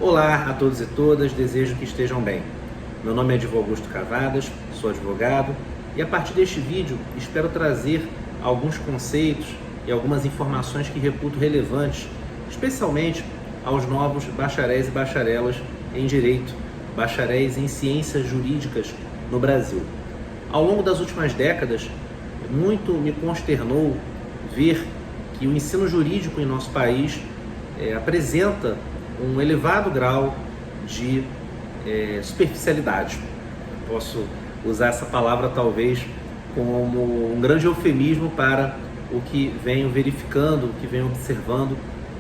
Olá a todos e todas, desejo que estejam bem. Meu nome é Edivaldo Augusto Cavadas, sou advogado e a partir deste vídeo espero trazer alguns conceitos e algumas informações que reputo relevantes, especialmente aos novos bacharéis e bacharelas em Direito, bacharéis em Ciências Jurídicas no Brasil. Ao longo das últimas décadas, muito me consternou ver que o ensino jurídico em nosso país apresenta um elevado grau de superficialidade. Eu posso usar essa palavra talvez como um grande eufemismo para o que venho verificando, o que venho observando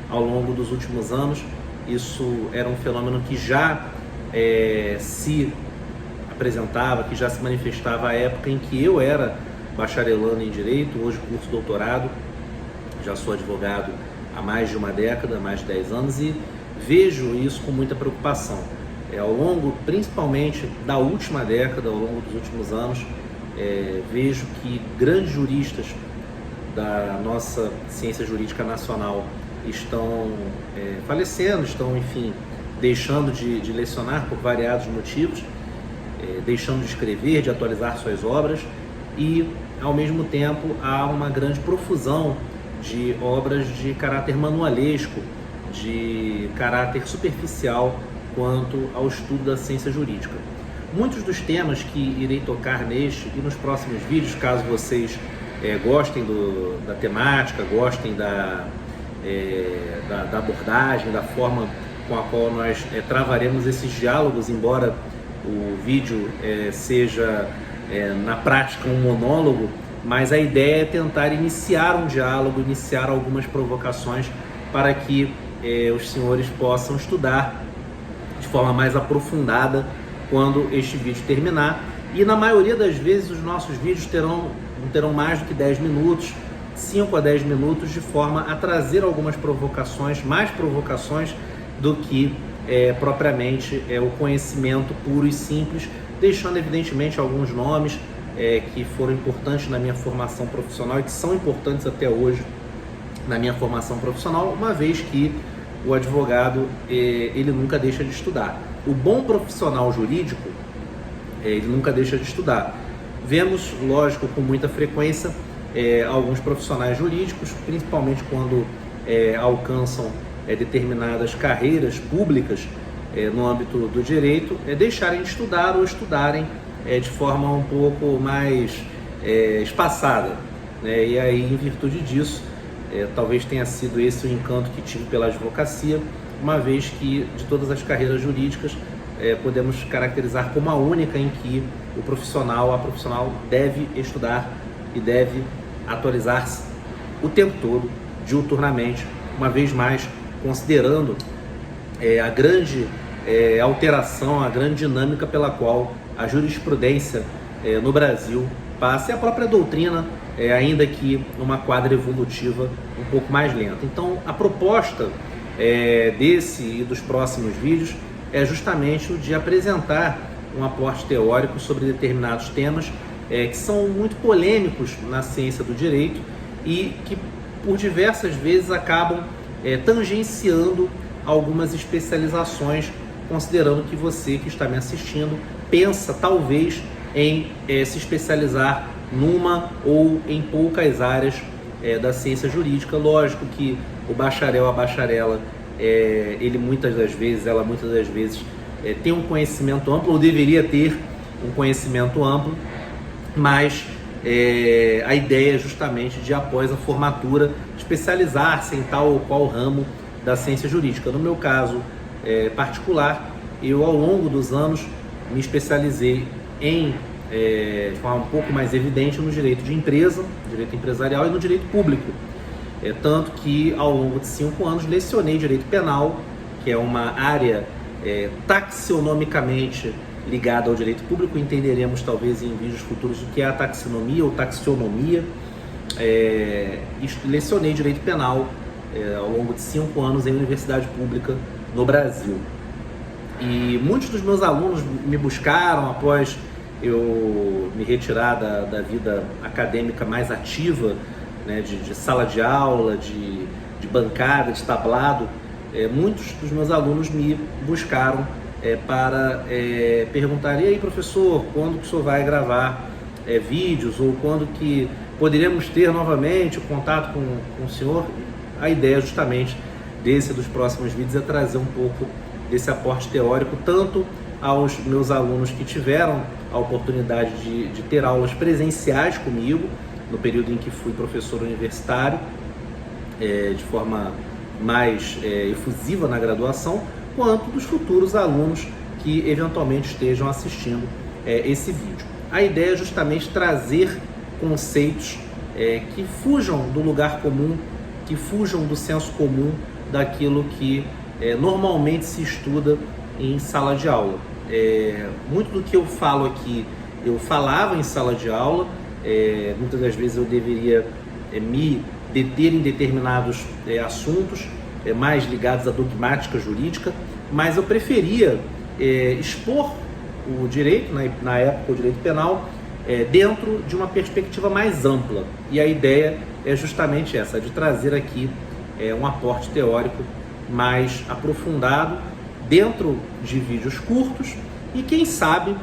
ao longo dos últimos anos. Isso era um fenômeno que já se apresentava, que já se manifestava à época em que eu era bacharelando em Direito, hoje curso doutorado, já sou advogado há mais de uma década, mais de 10 anos, e vejo isso com muita preocupação. Ao longo, principalmente da última década, ao longo dos últimos anos, vejo que grandes juristas da nossa ciência jurídica nacional estão falecendo, estão, enfim, deixando de lecionar por variados motivos, deixando de escrever, de atualizar suas obras, e, ao mesmo tempo, há uma grande profusão de obras de caráter manualesco, de caráter superficial quanto ao estudo da ciência jurídica. Muitos dos temas que irei tocar neste e nos próximos vídeos, caso vocês gostem da temática, gostem da abordagem, da forma com a qual nós travaremos esses diálogos, embora o vídeo seja na prática um monólogo, mas a ideia é tentar iniciar um diálogo, iniciar algumas provocações para que os senhores possam estudar de forma mais aprofundada quando este vídeo terminar. E na maioria das vezes os nossos vídeos não terão mais do que 10 minutos, 5 a 10 minutos, de forma a trazer algumas provocações, mais provocações do que propriamente o conhecimento puro e simples, deixando evidentemente alguns nomes que foram importantes na minha formação profissional e que são importantes até hoje na minha formação profissional, uma vez que o advogado ele nunca deixa de estudar. O bom profissional jurídico ele nunca deixa de estudar. Vemos, lógico, com muita frequência alguns profissionais jurídicos, principalmente quando alcançam determinadas carreiras públicas no âmbito do direito, deixarem de estudar ou estudarem de forma um pouco mais espaçada, né? E aí, em virtude disso, talvez tenha sido esse o encanto que tive pela advocacia, uma vez que de todas as carreiras jurídicas podemos caracterizar como a única em que a profissional deve estudar e deve atualizar-se o tempo todo, diuturnamente, uma vez mais considerando a grande alteração, a grande dinâmica pela qual a jurisprudência no Brasil passa, e a própria doutrina, ainda que numa quadra evolutiva um pouco mais lenta. Então, a proposta desse e dos próximos vídeos é justamente o de apresentar um aporte teórico sobre determinados temas que são muito polêmicos na ciência do direito e que, por diversas vezes, acabam tangenciando algumas especializações, considerando que você que está me assistindo pensa talvez em se especializar numa ou em poucas áreas da ciência jurídica. Lógico que o bacharel, a bacharela, ela muitas das vezes tem um conhecimento amplo, ou deveria ter um conhecimento amplo, mas a ideia é justamente de, após a formatura, especializar-se em tal ou qual ramo da ciência jurídica. No meu caso particular, eu, ao longo dos anos, me especializei de forma um pouco mais evidente no direito de empresa, direito empresarial, e no direito público. Tanto que, ao longo de 5 anos, lecionei direito penal, que é uma área taxonomicamente ligada ao direito público. Entenderemos talvez em vídeos futuros o que é a taxonomia ou taxonomia. Lecionei direito penal ao longo de 5 anos em universidade pública no Brasil. E muitos dos meus alunos me buscaram após eu me retirar da vida acadêmica mais ativa, né, de sala de aula, de bancada, de tablado, muitos dos meus alunos me buscaram para perguntar: e aí, professor, quando que o senhor vai gravar vídeos, ou quando que poderíamos ter novamente o contato com o senhor? A ideia justamente dos próximos vídeos é trazer um pouco desse aporte teórico, tanto aos meus alunos que tiveram a oportunidade de ter aulas presenciais comigo, no período em que fui professor universitário, de forma mais efusiva na graduação, quanto dos futuros alunos que eventualmente estejam assistindo esse vídeo. A ideia é justamente trazer conceitos que fujam do lugar comum, que fujam do senso comum, daquilo que normalmente se estuda em sala de aula. Muito do que eu falo aqui, eu falava em sala de aula, muitas das vezes eu deveria me deter em determinados assuntos mais ligados à dogmática jurídica, mas eu preferia expor o direito, na época o direito penal, dentro de uma perspectiva mais ampla. E a ideia é justamente essa, de trazer aqui um aporte teórico mais aprofundado, dentro de vídeos curtos, e quem sabe,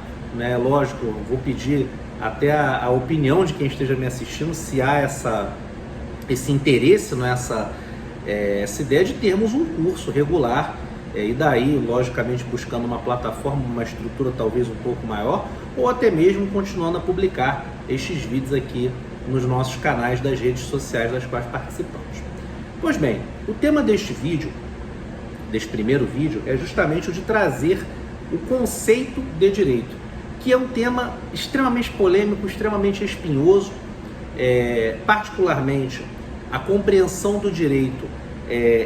lógico, eu vou pedir até a opinião de quem esteja me assistindo, se há esse interesse, essa ideia de termos um curso regular, e daí, logicamente, buscando uma plataforma, uma estrutura talvez um pouco maior, ou até mesmo continuando a publicar estes vídeos aqui nos nossos canais das redes sociais das quais participamos. Pois bem, o tema deste primeiro vídeo, é justamente o de trazer o conceito de direito, que é um tema extremamente polêmico, extremamente espinhoso. Particularmente, a compreensão do direito,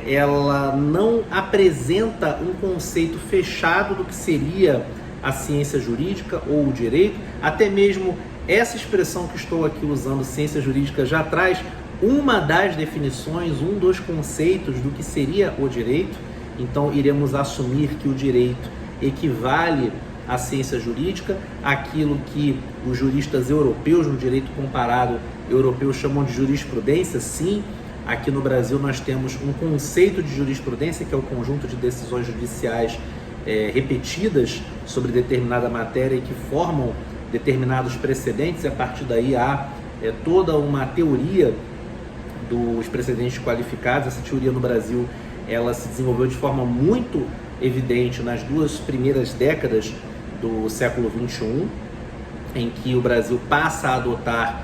ela não apresenta um conceito fechado do que seria a ciência jurídica ou o direito. Até mesmo essa expressão que estou aqui usando, ciência jurídica, já traz uma das definições, um dos conceitos do que seria o direito. Então, iremos assumir que o direito equivale à ciência jurídica, aquilo que os juristas europeus, no direito comparado europeu, chamam de jurisprudência. Sim, aqui no Brasil nós temos um conceito de jurisprudência, que é o conjunto de decisões judiciais repetidas sobre determinada matéria e que formam determinados precedentes, e a partir daí há toda uma teoria dos precedentes qualificados. Essa teoria no Brasil, ela se desenvolveu de forma muito evidente nas 2 primeiras décadas do século XXI, em que o Brasil passa a adotar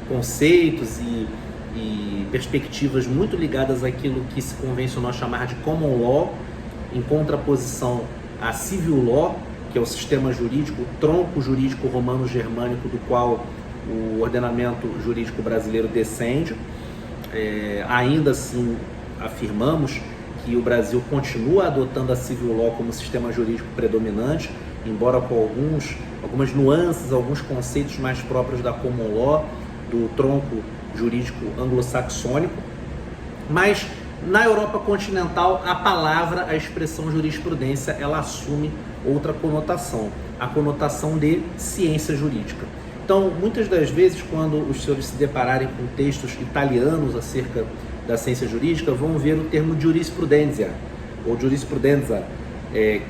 conceitos e perspectivas muito ligadas àquilo que se convencionou chamar de common law, em contraposição a civil law, que é o sistema jurídico, o tronco jurídico romano-germânico do qual o ordenamento jurídico brasileiro descende. Ainda assim, afirmamos que o Brasil continua adotando a civil law como sistema jurídico predominante, embora com algumas nuances, alguns conceitos mais próprios da common law, do tronco jurídico anglo-saxônico. Mas na Europa continental, a expressão jurisprudência, ela assume outra conotação, a conotação de ciência jurídica. Então, muitas das vezes, quando os senhores se depararem com textos italianos acerca da ciência jurídica, vão ver o termo jurisprudencia, ou jurisprudenza,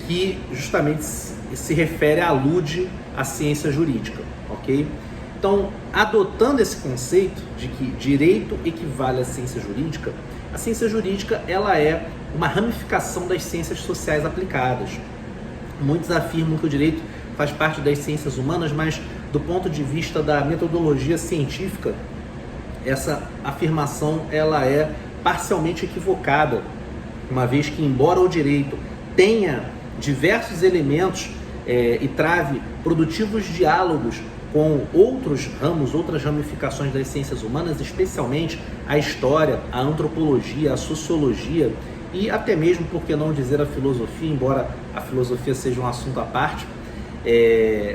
que justamente se refere, alude à ciência jurídica, ok? Então, adotando esse conceito de que direito equivale à ciência jurídica, a ciência jurídica, ela é uma ramificação das ciências sociais aplicadas. Muitos afirmam que o direito faz parte das ciências humanas, mas do ponto de vista da metodologia científica, essa afirmação ela é parcialmente equivocada, uma vez que, embora o direito tenha diversos elementos e trave produtivos diálogos com outros ramos, outras ramificações das ciências humanas, especialmente a história, a antropologia, a sociologia e até mesmo, por que não dizer, a filosofia, embora a filosofia seja um assunto à parte,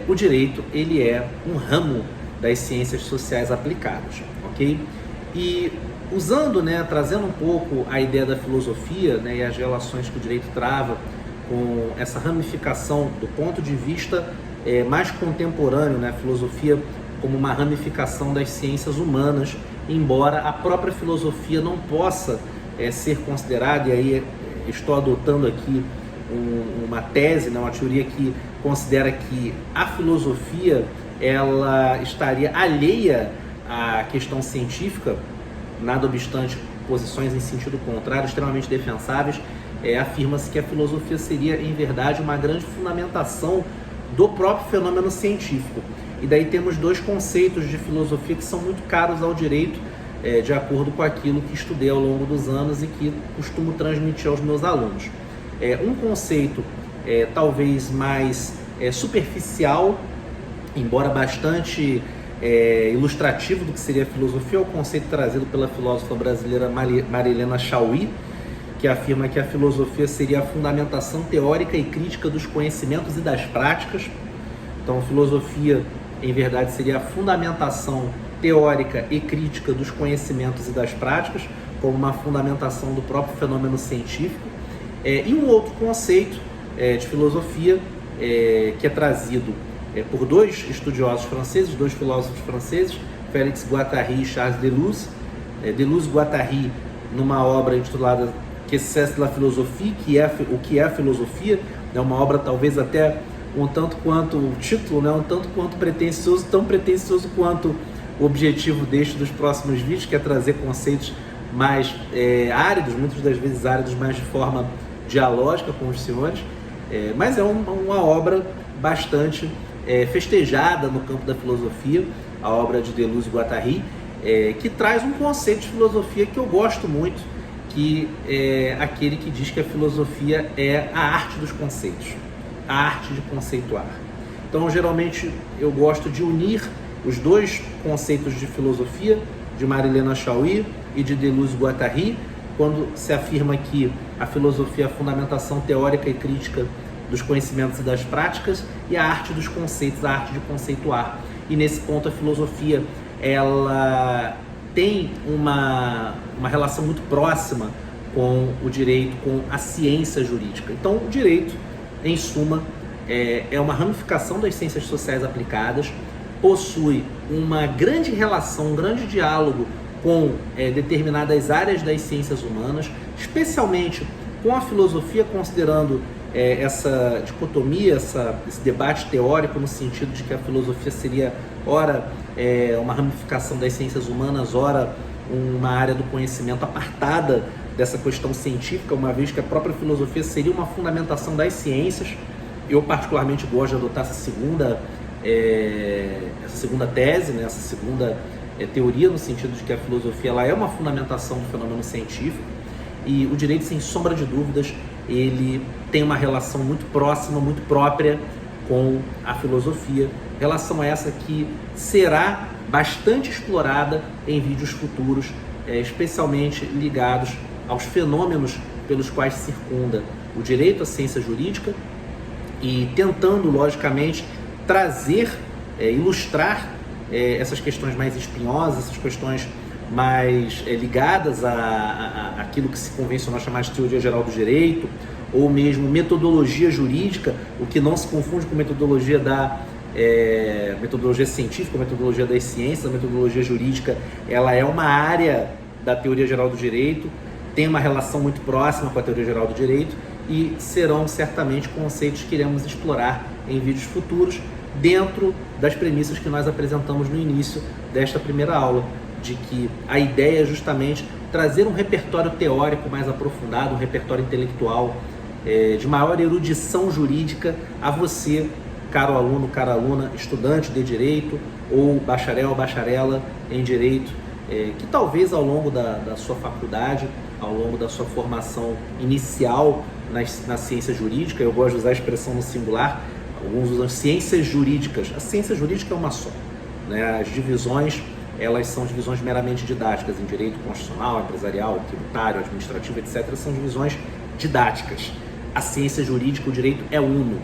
o direito ele é um ramo das ciências sociais aplicadas, ok? E usando, trazendo um pouco a ideia da filosofia, e as relações que o direito trava com essa ramificação do ponto de vista mais contemporâneo, a filosofia como uma ramificação das ciências humanas, embora a própria filosofia não possa ser considerado, e aí estou adotando aqui uma tese, uma teoria que considera que a filosofia ela estaria alheia à questão científica, nada obstante posições em sentido contrário, extremamente defensáveis, afirma-se que a filosofia seria, em verdade, uma grande fundamentação do próprio fenômeno científico. E daí temos dois conceitos de filosofia que são muito caros ao direito, de acordo com aquilo que estudei ao longo dos anos e que costumo transmitir aos meus alunos. Um conceito talvez mais superficial, embora bastante ilustrativo do que seria a filosofia, é o conceito trazido pela filósofa brasileira Marilena Chauí, que afirma que a filosofia seria a fundamentação teórica e crítica dos conhecimentos e das práticas. Então, a filosofia, em verdade, seria a fundamentação teórica e crítica dos conhecimentos e das práticas, como uma fundamentação do próprio fenômeno científico. E um outro conceito de filosofia que é trazido por dois estudiosos franceses, dois filósofos franceses, Félix Guattari e Charles Deleuze. Deleuze e Guattari, numa obra intitulada Qu'est-ce que la philosophie, o que é a filosofia, é uma obra talvez até um tanto quanto o título, um tanto quanto pretensioso, tão pretensioso quanto o objetivo dos próximos vídeos, que é trazer conceitos mais áridos, muitas das vezes áridos, mas de forma dialógica com os senhores, mas é uma obra bastante festejada no campo da filosofia, a obra de Deleuze e Guattari, que traz um conceito de filosofia que eu gosto muito, que é aquele que diz que a filosofia é a arte dos conceitos, a arte de conceituar. Então, geralmente, eu gosto de unir os dois conceitos de filosofia, de Marilena Chauí e de Deleuze e Guattari, quando se afirma que a filosofia é a fundamentação teórica e crítica dos conhecimentos e das práticas, e a arte dos conceitos, a arte de conceituar. E nesse ponto a filosofia ela tem uma relação muito próxima com o direito, com a ciência jurídica. Então o direito, em suma, é uma ramificação das ciências sociais aplicadas, possui uma grande relação, um grande diálogo com determinadas áreas das ciências humanas, especialmente com a filosofia, considerando essa dicotomia, esse debate teórico, no sentido de que a filosofia seria, ora, uma ramificação das ciências humanas, ora, uma área do conhecimento apartada dessa questão científica, uma vez que a própria filosofia seria uma fundamentação das ciências. Eu particularmente gosto de adotar essa segunda tese, essa segunda teoria, no sentido de que a filosofia ela é uma fundamentação do fenômeno científico, e o direito, sem sombra de dúvidas, ele tem uma relação muito próxima, muito própria com a filosofia, relação essa que será bastante explorada em vídeos futuros, especialmente ligados aos fenômenos pelos quais circunda o direito, a ciência jurídica, e tentando, logicamente, trazer, ilustrar essas questões mais espinhosas, essas questões mais ligadas àquilo que se convencionou chamar de teoria geral do direito, ou mesmo metodologia jurídica, o que não se confunde com metodologia metodologia científica, metodologia das ciências. A metodologia jurídica ela é uma área da teoria geral do direito, tem uma relação muito próxima com a teoria geral do direito, e serão certamente conceitos que iremos explorar em vídeos futuros, dentro das premissas que nós apresentamos no início desta primeira aula, de que a ideia é justamente trazer um repertório teórico mais aprofundado, um repertório intelectual de maior erudição jurídica a você, caro aluno, cara aluna, estudante de direito ou bacharel ou bacharela em direito, que talvez ao longo da sua faculdade, ao longo da sua formação inicial na ciência jurídica, eu gosto de usar a expressão no singular, alguns usam ciências jurídicas. A ciência jurídica é uma só, As divisões, elas são divisões meramente didáticas, em direito constitucional, empresarial, tributário, administrativo, etc. São divisões didáticas. A ciência jurídica, o direito é uno.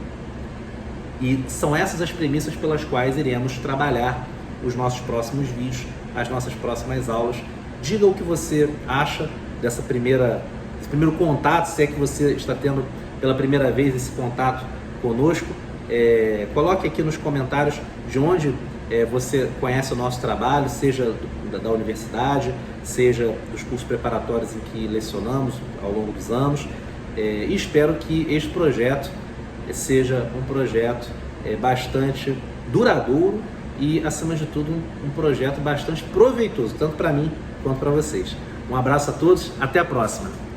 E são essas as premissas pelas quais iremos trabalhar os nossos próximos vídeos, as nossas próximas aulas. Diga o que você acha desse primeiro contato, se é que você está tendo pela primeira vez esse contato conosco. Coloque aqui nos comentários de onde você conhece o nosso trabalho, seja da universidade, seja dos cursos preparatórios em que lecionamos ao longo dos anos, e espero que este projeto seja um projeto bastante duradouro e, acima de tudo, um projeto bastante proveitoso, tanto para mim quanto para vocês. Um abraço a todos, até a próxima!